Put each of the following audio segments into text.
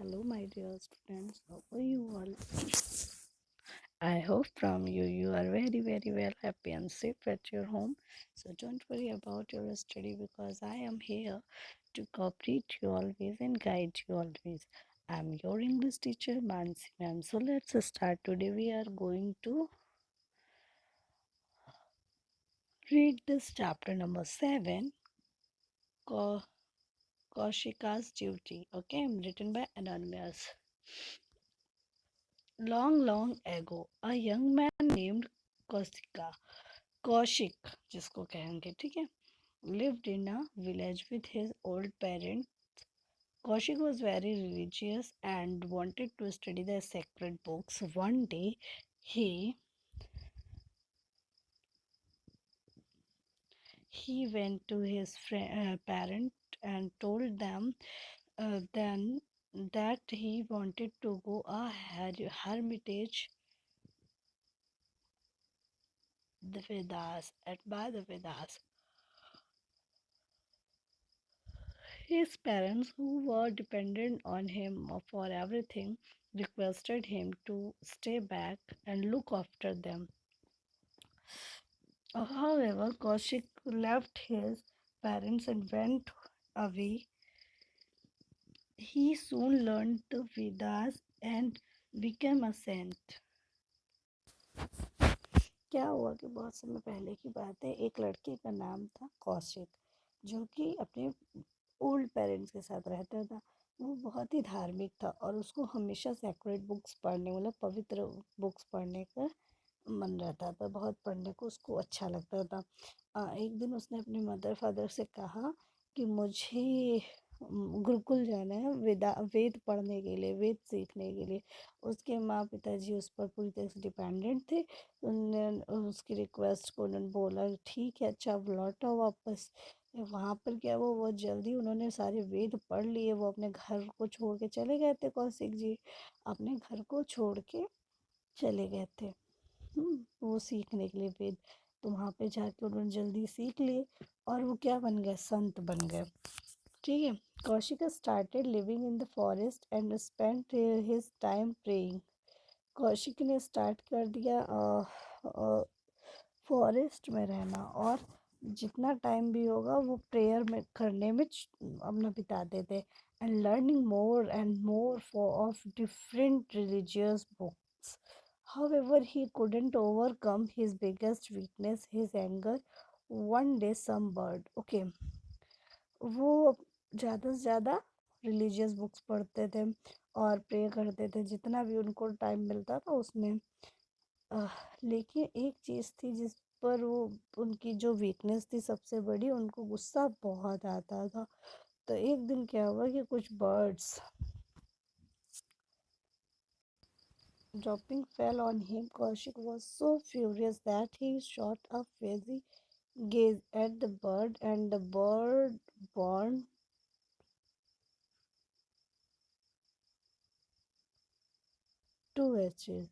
Hello, my dear students. How are you all? I hope from you are very, very well happy and safe at your home. So don't worry about your study because I am here to cooperate you always and guide you always. I'm your English teacher, Mansi ma'am. So let's start. Today we are going to read this chapter number 7, Ko- Kaushika's Duty. Okay, written by Anonymous. Long, long ago, a young man named Kaushika Kaushik जिसको कहेंगे ठीक है lived in a village with his old parents. Kaushik was very religious and wanted to study the sacred books. One day he he went to his parent and told them then that he wanted to go a hermitage the Vedas at by the Vedas. His parents, who were dependent on him for everything, requested him to stay back and look after them. However, Kaushik left his parents and went away. He soon learned the Vedas and became a saint. क्या हुआ कि बहुत समय पहले की बात है, एक लड़के का नाम था कौशिक, जो कि अपने ओल्ड पेरेंट्स के साथ रहता था। वो बहुत ही धार्मिक था और उसको हमेशा सेक्रेड बुक्स पढ़ने मतलब पवित्र बुक्स पढ़ने का मन रहता था, बहुत पढ़ने को उसको अच्छा लगता था। एक दिन उसने अपने मदर फादर से कहा कि मुझे गुरुकुल जाना है वेद पढ़ने के लिए, वेद सीखने के लिए। उसके माँ पिताजी उस पर पूरी तरह से डिपेंडेंट थे। उन्होंने उसकी रिक्वेस्ट को उन्होंने बोला ठीक है अच्छा अब लौटो वापस। वहाँ पर क्या वो बहुत जल्दी उन्होंने सारे वेद पढ़ लिए। वो अपने घर को छोड़ के चले गए थे, कौशिक जी अपने घर को छोड़ के चले गए थे वो सीखने के लिए वेद। तो वहाँ पे जाके उन्होंने जल्दी सीख लिए और वो क्या बन गए, संत बन गए। ठीक है। Kaushik started living in the forest and spent his time praying. Kaushik ने स्टार्ट कर दिया फॉरेस्ट में रहना और जितना टाइम भी होगा वो प्रेयर में करने में अपना बिताते थे and learning more and more for of different religious books. However, he couldn't overcome his biggest weakness, his anger. One day, some bird. Okay, वो ज़्यादा से ज़्यादा रिलीजियस बुक्स पढ़ते थे और प्रे करते थे जितना भी उनको टाइम मिलता था उसमें। लेकिन एक चीज़ थी जिस पर वो उनकी जो वीकनेस थी सबसे बड़ी, उनको गुस्सा बहुत आता था। तो एक दिन क्या हुआ कि कुछ birds dropping fell on him. Kaushik was so furious that he shot a fierce gaze at the bird, and the bird burned to ashes.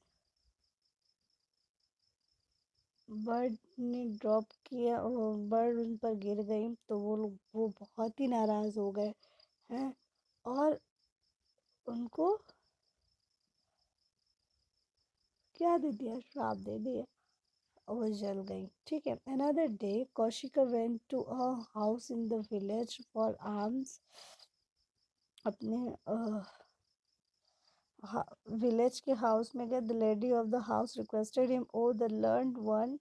Bird ने ड्रॉप किया और बर्ड उन पर गिर गई तो वो बहुत ही नाराज़ हो गए हैं और उनको क्या दे दिया, श्राप दे दिया। वो जल गई। ठीक है। Another day Kaushika went to a house in the village for alms. अपने विलेज के हाउस में गए। The lady of the house requested him, O the learned one,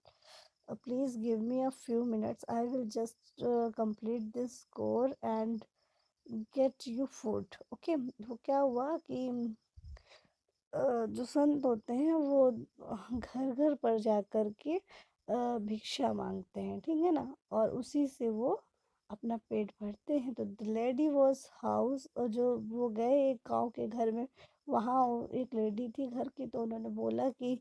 please give me a few minutes, I will just complete this score and get you food. Okay. वो क्या हुआ कि जो संत होते हैं वो घर घर पर जा कर के भिक्षा मांगते हैं, ठीक है ना, और उसी से वो अपना पेट भरते हैं। तो द लेडी वॉज हाउस, और जो वो गए एक गांव के घर में, वहाँ एक लेडी थी घर की। तो उन्होंने बोला कि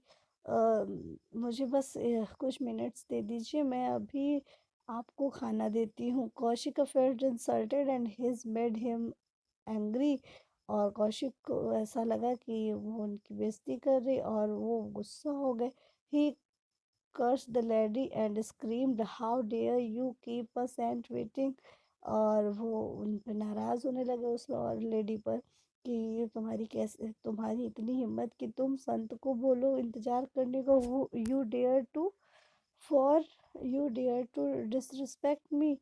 मुझे बस कुछ मिनट्स दे दीजिए, मैं अभी आपको खाना देती हूँ। Kaushik felt insulted and his made him angry. और कौशिक को ऐसा लगा कि वो उनकी बेइज्जती कर रही और वो गुस्सा हो गए। ही cursed the lady and screamed, how dare you keep us and waiting। और वो उन पर नाराज़ होने लगे उस और लेडी पर। कि ये तुम्हारी इतनी हिम्मत कि तुम संत को बोलो इंतजार करने को, वो for you dare to disrespect me.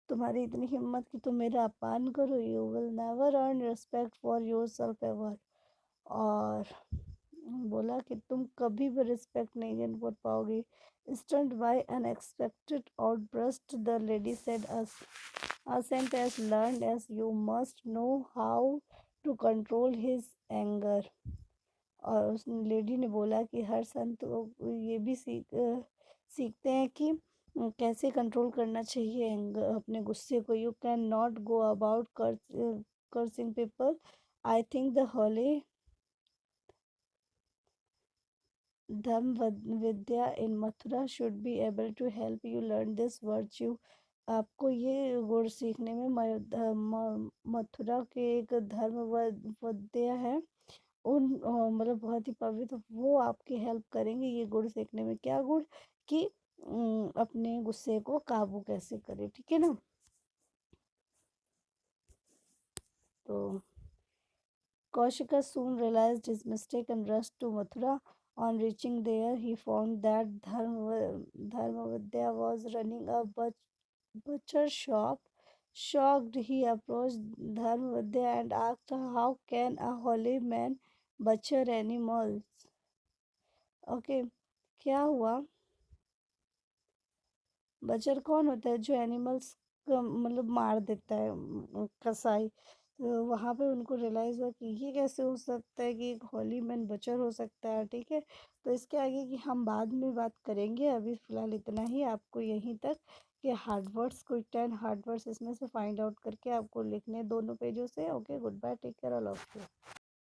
तुम्हारी इतनी हिम्मत कि तुम मेरा अपमान करो। You will never earn respect for yourself ever. और बोला कि तुम कभी भी रिस्पेक्ट नहीं गेन कर पाओगे। Stunned by unexpected outburst the lady said a saint has learned as you must know how to control his anger। और उस लेडी ने बोला कि हर संत ये भी सीखते हैं कि कैसे कंट्रोल करना चाहिए अपने गुस्से को। You cannot go about cursing people. I think the holy Dharma Vidya in Mathura should be able to help you learn this virtue. आपको ये गुण सीखने में मथुरा के एक धर्म विद्या है, उन मतलब बहुत ही पवित्र, वो आपकी हेल्प करेंगे ये गुण सीखने में। क्या गुण? कि अपने गुस्से को काबू कैसे करें, ठीक है ना। तो Kaushika soon realized his mistake and rushed to Mathura. On reaching there, he found that Dharmavidya was running a butcher shop. Shocked, he approached Dharmavidya and asked, "How can a holy man butcher animals?" Okay, क्या हुआ? बचर कौन होता है? जो animals का मतलब मार देता है, कसाई। तो वहाँ पे उनको रियलाइज़ हुआ कि ये कैसे हो सकता है कि एक होली मैन बचर हो सकता है, ठीक है। तो इसके आगे की हम बाद में बात करेंगे, अभी फ़िलहाल इतना ही। आपको यहीं तक कि हार्ड वर्ड्स, कोई 10 हार्ड वर्ड्स इसमें से फाइंड आउट करके आपको लिखने दोनों पेजों से। Okay, good bye, take care, all of you.